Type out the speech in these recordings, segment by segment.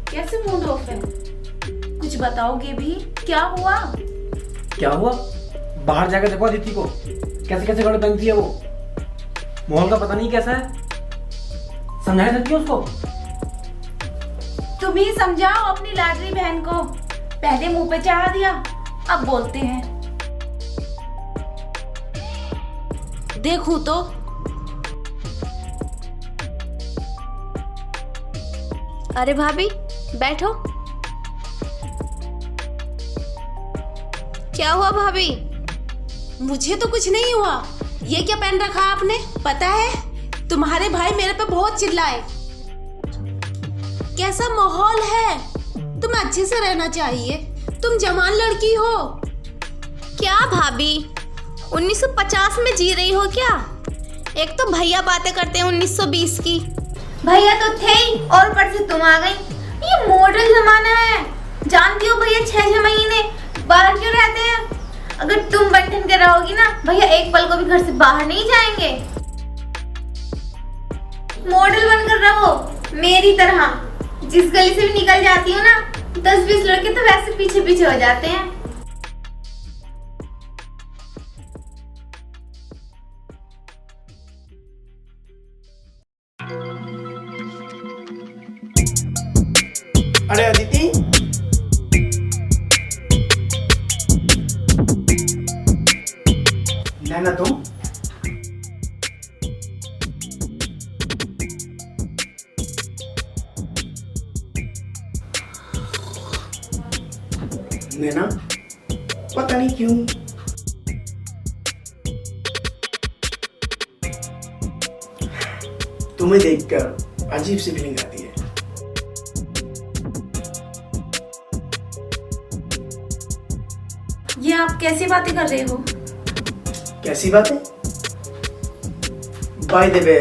कैसे mood off है? कुछ बताओगे भी? क्या हुआ? क्या हुआ? बाहर जाकर देखो अदिति को, कैसे कैसे कपड़े पहनती है वो। माहौल का पता नहीं कैसा है, समझा सकती हो उसको? तुम ही समझाओ अपनी लाडली बहन को। पहले मुंह पे चढ़ा दिया, अब बोलते हैं। देखो तो अरे भाभी बैठो। क्या हुआ भाभी? मुझे तो कुछ नहीं हुआ। ये क्या पहन रखा आपने? पता है तुम्हारे भाई मेरे पे बहुत चिल्लाए। कैसा माहौल है? तुम अच्छे से रहना चाहिए, तुम जवान लड़की हो। क्या भाभी 1950 में जी रही हो क्या? एक तो भैया बातें करते हैं 1920 की। भैया तो थे ही और ऊपर से तुम आ गई। ये मॉडर्न जमाना है, जानती हो भैया 6-6 महीने बाहर क्यों रहते हैं? अगर तुम बन के रहोगी ना, भैया एक पल को भी घर से बाहर नहीं जाएंगे। मॉडल बनकर रहो मेरी तरह। जिस गली से भी निकल जाती हो ना, 10-20 लड़के तो वैसे पीछे पीछे हो जाते हैं। अरे अदिति, नैना तुम? नैना पता नहीं क्यों तुम्हें देखकर अजीब सी फीलिंग आती है। ये आप कैसी बातें कर रहे हो? कैसी बातें? बाय द वे,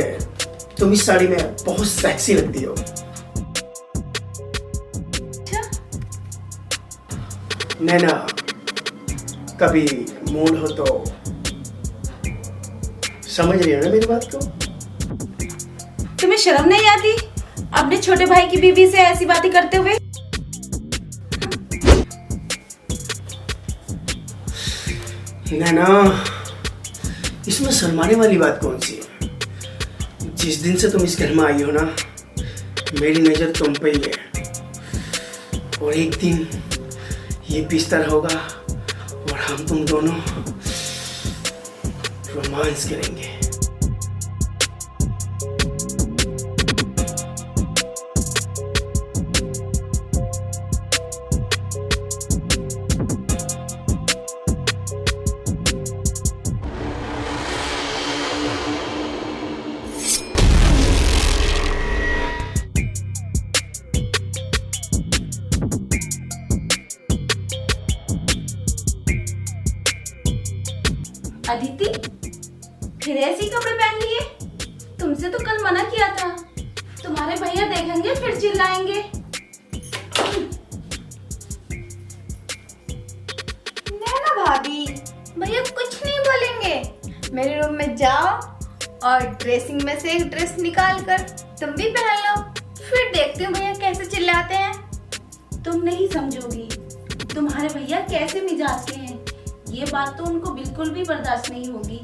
तुम इस साड़ी में बहुत सेक्सी लगती हो। नैना, कभी मूड हो तो समझ रही हो ना मेरी बात को? तुम्हें शर्म नहीं आती अपने छोटे भाई की बीवी से ऐसी बातें करते हुए? नैना, इसमें शर्माने वाली बात कौन सी है? जिस दिन से तुम इस घर में आई हो ना, मेरी नजर तुम पे ही है। और एक दिन ये बिस्तर होगा और हम तुम दोनों रोमांस करेंगे। अदिति, फिर ऐसे कपड़े पहन लिए? तुमसे तो कल मना किया था। तुम्हारे भैया देखेंगे फिर चिल्लाएंगे। नैना भाभी, भैया कुछ नहीं बोलेंगे। मेरे रूम में जाओ और ड्रेसिंग में से एक ड्रेस निकाल कर तुम भी पहन लो, फिर देखती हूँ भैया कैसे चिल्लाते हैं। तुम नहीं समझोगी तुम्हारे भैया कैसे मिजाज के हैं। ये बात तो उनको बिल्कुल भी बर्दाश्त नहीं होगी।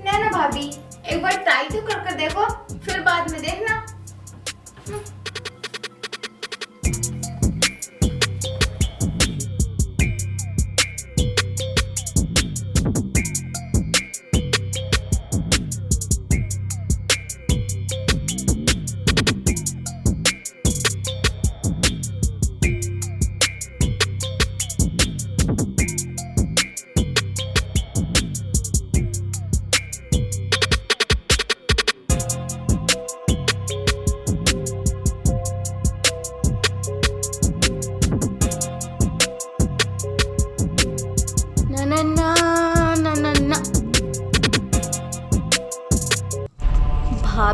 नैना भाभी, एक बार ट्राई तो कर देखो, फिर बाद में देखना।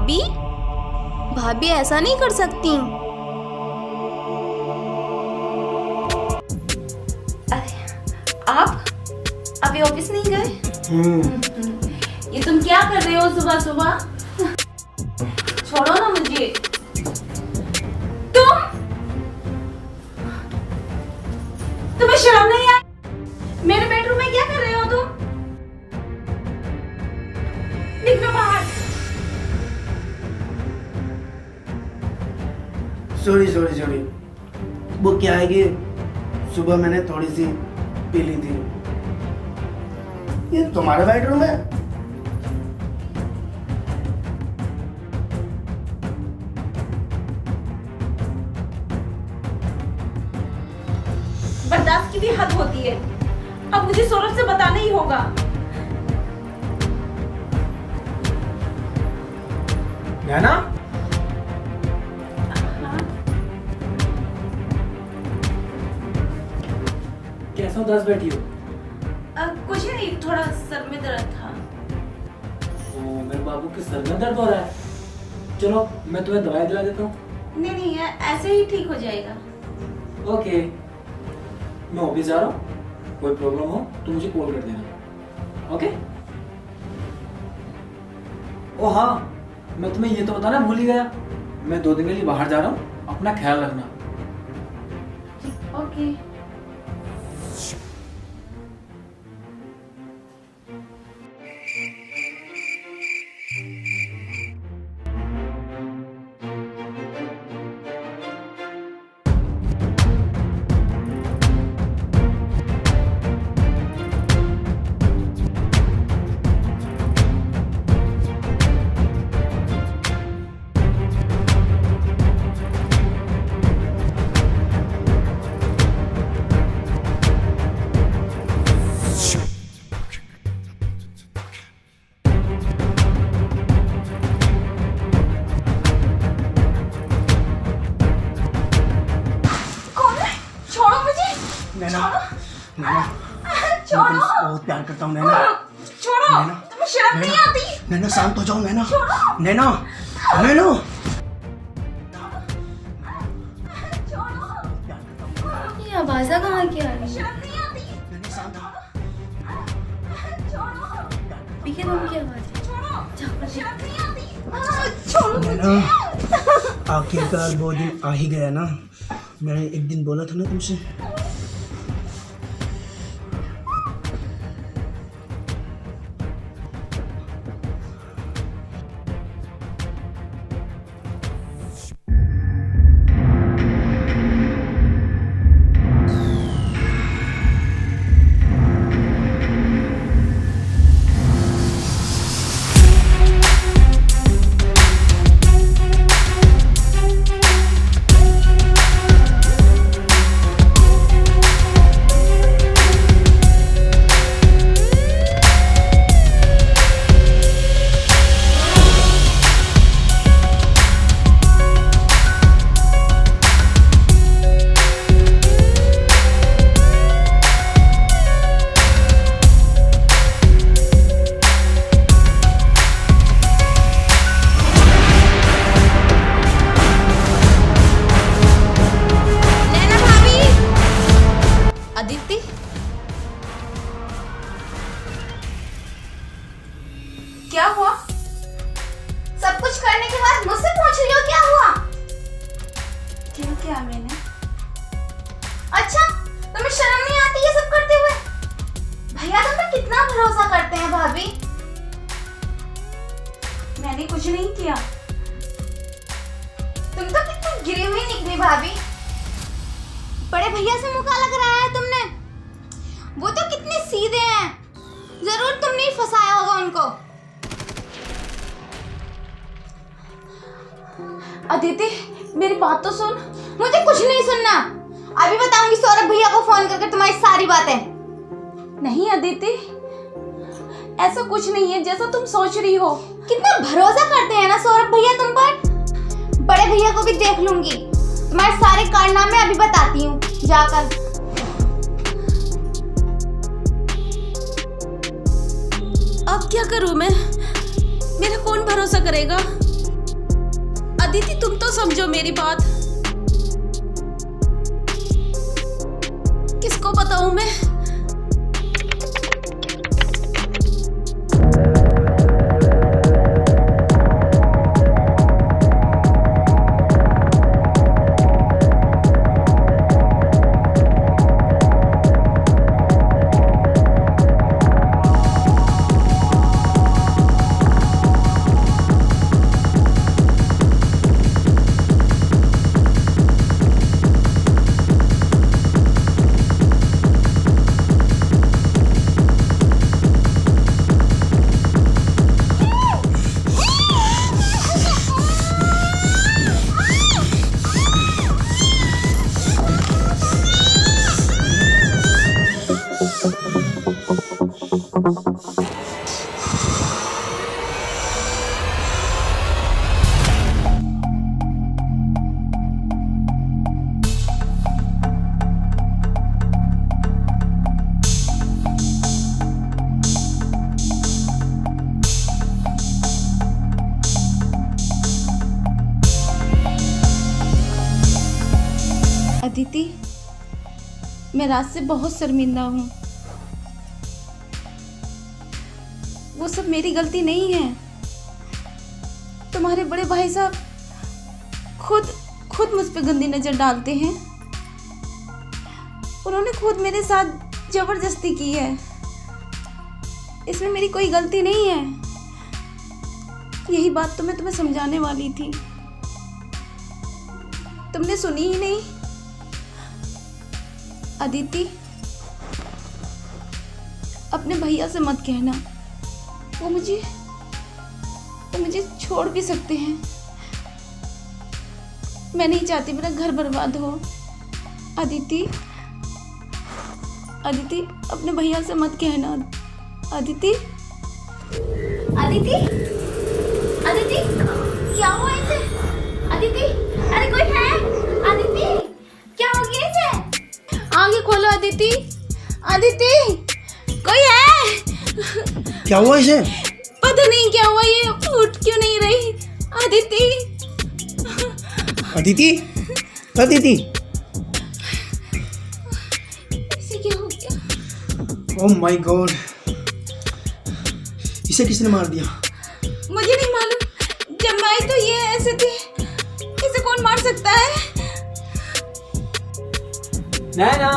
भाभी भाभी ऐसा नहीं कर सकती। आप अभी ऑफिस नहीं गए? ये तुम क्या कर रहे हो सुबह सुबह? छोड़ो ना मुझे। तुम्हें शर्म नहीं आई? मेरे बेडरूम में क्या कर रहे हो तुम? निकलो बाहर। सॉरी। वो क्या है कि सुबह मैंने थोड़ी सी पी ली थी। ये तुम्हारा बेडरूम है? बर्दाश्त की भी हद होती है। अब मुझे सौरभ से बताना ही होगा। नैना? कैसा उदास बैठी हो? कुछ नहीं, थोड़ा सर में दर्द था। ओ, मेरे बाबू के सर में दर्द हो रहा है। चलो मैं तुम्हें दवाई दिला देता हूँ। नहीं ऐसे ही ठीक हो जाएगा। ओके, मैं ऑफिस जा रहा हूँ। कोई प्रॉब्लम हो तो मुझे कॉल कर देना। ओके? ओ हाँ, मैं तुम्हें ये तो बताना भूल ही गया। मैं 2 दिन के लिए बाहर जा रहा हूँ, अपना ख्याल रखना। ओके। नैना, मैं छोड़ो। तुमसे बहुत प्यार करता हूँ नैना। छोड़ो, नैना, तुम्हें शर्म नहीं आती? नैना शांत हो जाओ नैना। छोड़ो। नैना, नैना। ये आवाज़ा कहाँ की आ रही है? शर्म नहीं आती? नैना शांत हो। छोड़ो। पीके रूम की आवाज़ है। छोड़ो। शर्म नहीं आती? छोड़ो। नैना, आखिरकार वो दिन आ ही गया ना। मैंने एक दिन बोला था ना तुमसे। क्या हुआ? सब कुछ करने के बाद मुझसे पूछ रही हो क्या हुआ? क्या क्या मैंने? अच्छा, तुम्हें शर्म नहीं आती ये सब करते हुए? भैया तुम पे कितना भरोसा करते हैं भाभी। मैंने कुछ नहीं किया। तुम तो कितनी गिरी हुई निकली भाभी। बड़े भैया से मुंह काला कराया है तुमने। वो तो कितने सीधे हैं, जरूर तुमने ही फंसाया होगा उनको। अदिति, मेरी बात तो सुन। मुझे कुछ नहीं सुनना। अभी बताऊंगी सौरभ भैया को फोन करके तुम्हारी सारी बातें। नहीं अदिति, ऐसा कुछ नहीं है जैसा तुम सोच रही हो। कितना भरोसा करते हैं ना सौरभ भैया तुम पर। बड़े भैया को भी देख लूंगी, तुम्हारे सारे कारनामे अभी बताती हूँ जाकर। अब क्या करूं मैं? मेरा कौन भरोसा करेगा? अदिति तुम तो समझो मेरी बात। किसको बताऊं मैं? अदिति, मैं रात से बहुत शर्मिंदा हूँ। वो सब मेरी गलती नहीं है। तुम्हारे बड़े भाई साहब खुद मुझ पे गंदी नजर डालते हैं। उन्होंने खुद मेरे साथ जबरदस्ती की है। इसमें मेरी कोई गलती नहीं है। यही बात तो मैं तुम्हें समझाने वाली थी, तुमने सुनी ही नहीं। अदिति, अपने भैया से मत कहना, वो मुझे छोड़ भी सकते हैं। मैं नहीं चाहती मेरा घर बर्बाद हो। अदिति, अपने भैया से मत कहना। अदिति, क्या हुआ इसे? अदिति, अरे कोई है? अदिति, क्या हो गया इसे? आगे खोलो अदिति। अदिति, कोई है? क्या हुआ इसे? पता नहीं क्या हुआ, ये उठ क्यों नहीं रही। अदिति, अदिति, अदिति, इसे क्या हो गया? ओह माय गॉड, इसे किसने मार दिया? मुझे नहीं मालूम। जब मैं आई तो ये ऐसे थी। इसे कौन मार सकता है? नैना,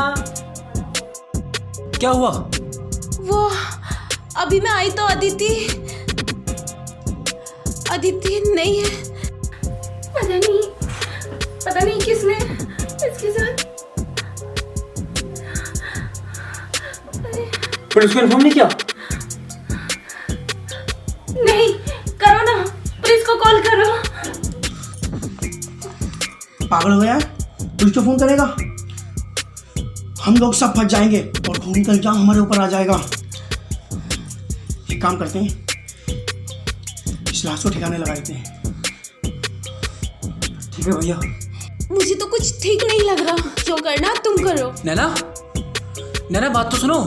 क्या हुआ? वो अभी मैं आई तो अदिति नहीं है। पता नहीं किसने इसके साथ। पुलिस को इन्फॉर्म नहीं किया? नहीं, करो ना, पुलिस को कॉल करो। पागल हो गया? पुलिस को फोन करेगा? हम लोग सब फंस जाएंगे और खून का इल्जाम हमारे ऊपर आ जाएगा। एक काम करते हैं, इस लाश को ठिकाने लगा देते हैं। ठीक है भैया। मुझे तो कुछ ठीक नहीं लग रहा। जो करना तुम करो। नैना बात तो सुनो।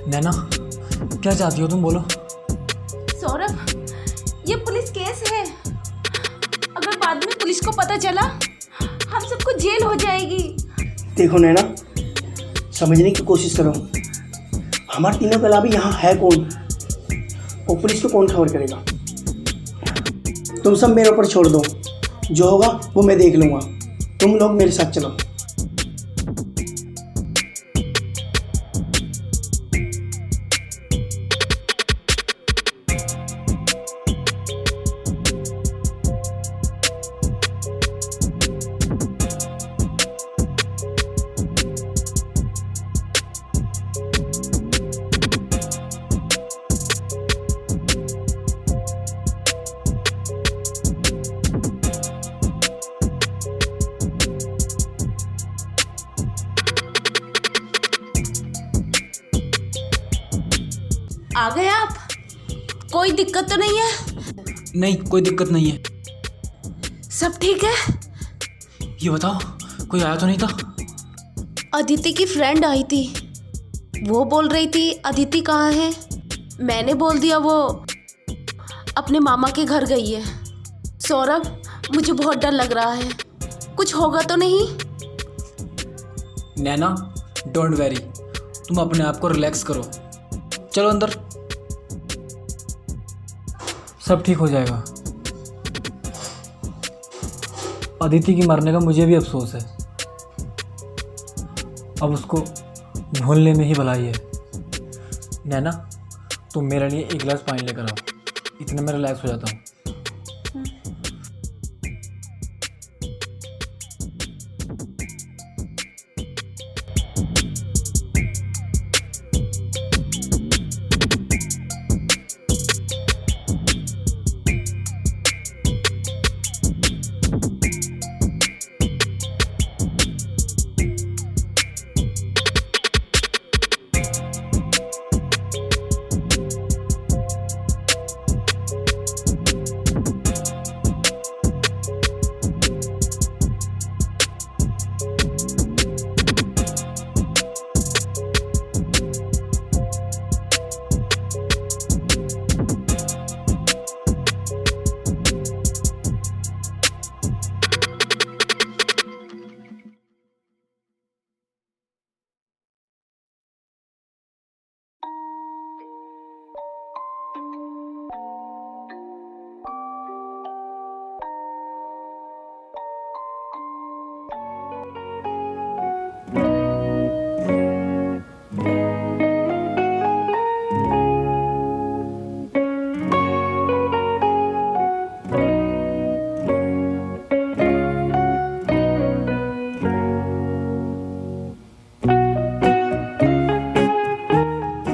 नैना, क्या चाहती हो तुम, बोलो। सौरभ, ये पुलिस केस है। अगर बाद में पुलिस को पता चला, हम सबको जेल हो जाएगी। देखो नैना, समझने की कोशिश करो। हमारे तीनों के अलावा यहाँ है कौन और पुलिस को कौन खबर करेगा? तुम सब मेरे ऊपर छोड़ दो, जो होगा वो मैं देख लूँगा। तुम लोग मेरे साथ चलो। आ गए आप? कोई दिक्कत तो नहीं है? नहीं, कोई दिक्कत नहीं है। सब ठीक है? ये बताओ, कोई आया तो नहीं था? अदिति की फ्रेंड आई थी, वो बोल रही थी अदिति कहाँ है। मैंने बोल दिया वो अपने मामा के घर गई है। सौरभ, मुझे बहुत डर लग रहा है, कुछ होगा तो नहीं? नैना, डोंट वेरी, तुम अपने आप को रिलैक्स करो। चलो अंदर, सब ठीक हो जाएगा। अदिति की मरने का मुझे भी अफसोस है, अब उसको भूलने में ही भलाई है। नैना, तुम मेरे लिए एक गिलास पानी लेकर आओ, इतने में रिलैक्स हो जाता हूँ।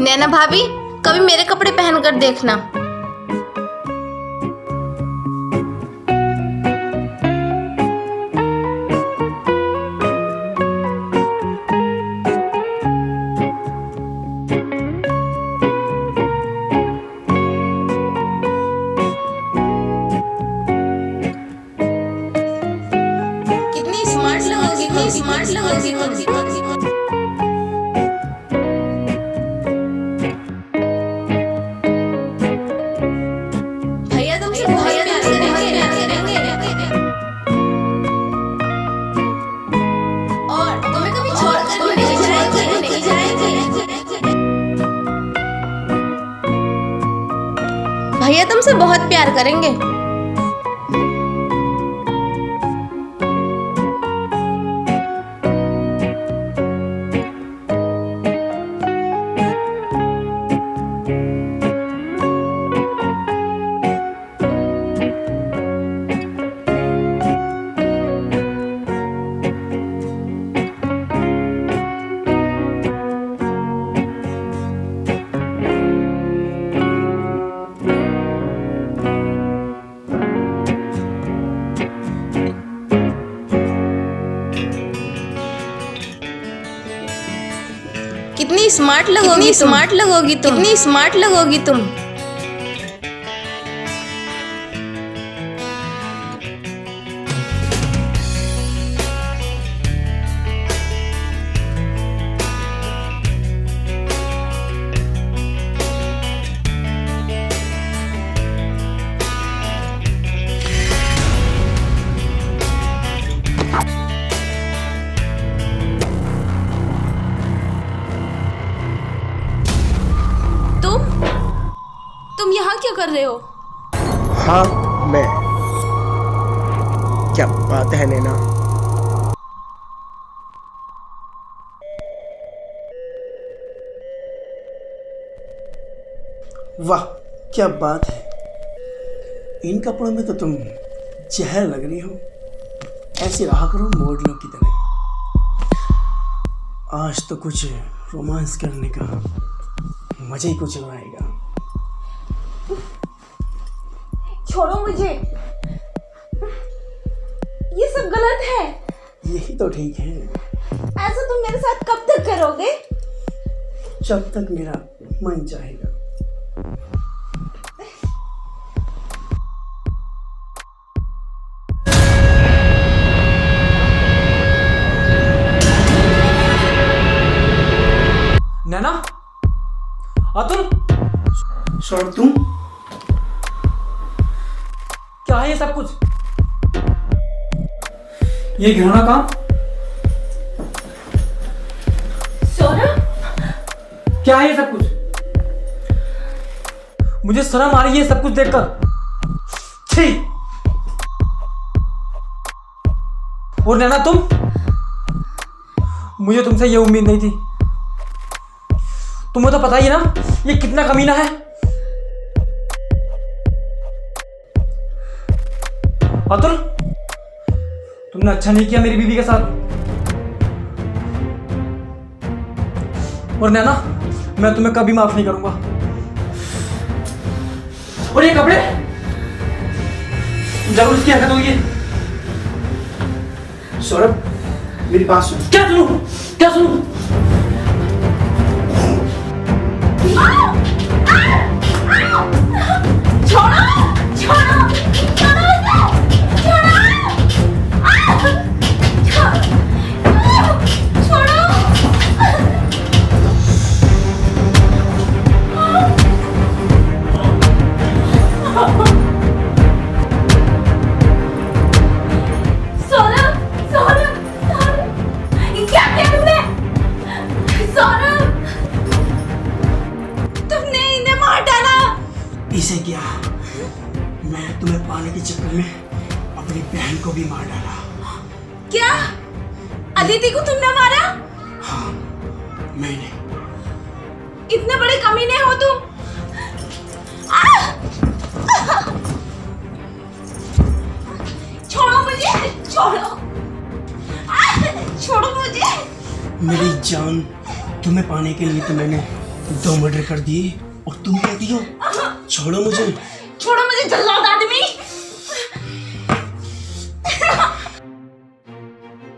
नैना भाभी, कभी मेरे कपड़े पहन कर देखना। कितनी स्मार्ट लगोगी, कितनी स्मार्ट लगोगी। भैया तुमसे बहुत प्यार करेंगे। कितनी स्मार्ट लगोगी, स्मार्ट लगोगी तुम, कितनी स्मार्ट लगोगी तुम। तुम यहाँ क्या कर रहे हो? हाँ, मैं। क्या बात है नैना? वाह, क्या बात है। इन कपड़ों में तो तुम जहर लग रही हो। ऐसे रहा करो मॉडलों की तरह। आज तो कुछ रोमांस करने का मजा ही कुछ आएगा। छोड़ो मुझे, ये सब गलत है। यही तो ठीक है। ऐसा तुम मेरे साथ कब तक करोगे? जब तक मेरा मन चाहेगा। अतुल, सौरभ तुम? क्या है ये सब कुछ? ये घिनौना काम? सौरभ, क्या है ये सब कुछ? मुझे शर्म आ रही है सब कुछ देखकर। छी! और नैना तुम? मुझे तुमसे ये उम्मीद नहीं थी। तुम्हें तो पता ही है ना ये कितना कमीना है। अतुल, तुमने अच्छा नहीं किया मेरी बीवी के साथ। और नैना, मैं तुम्हें कभी माफ नहीं करूंगा। और ये कपड़े जरूर इसकी हरकत हुई है। सौरभ मेरी बात सुन। क्या सुनूं? क्या सुनूं? छोड़ो छोड़ो छोड़ो इसे, छोड़ो छोड़ो। सौरभ सौरभ सौरभ, ये क्या किया तुमने? सौरभ, तुमने इन्हें मार डाला। इसे क्या, मैं तुम्हें पाने के चक्कर में अपनी बहन को भी मार डाला। क्या अदिति को तुमने मारा? हाँ मैंने। इतने बड़े कमीने हो तुम। छोड़ो मुझे, छोड़ो, छोड़ो मुझे। मेरी जान, तुम्हें पाने के लिए तो मैंने 2 मर्डर कर दिए और तुम कहती हो छोड़ो मुझे। छोड़ो मुझे, जल्लाद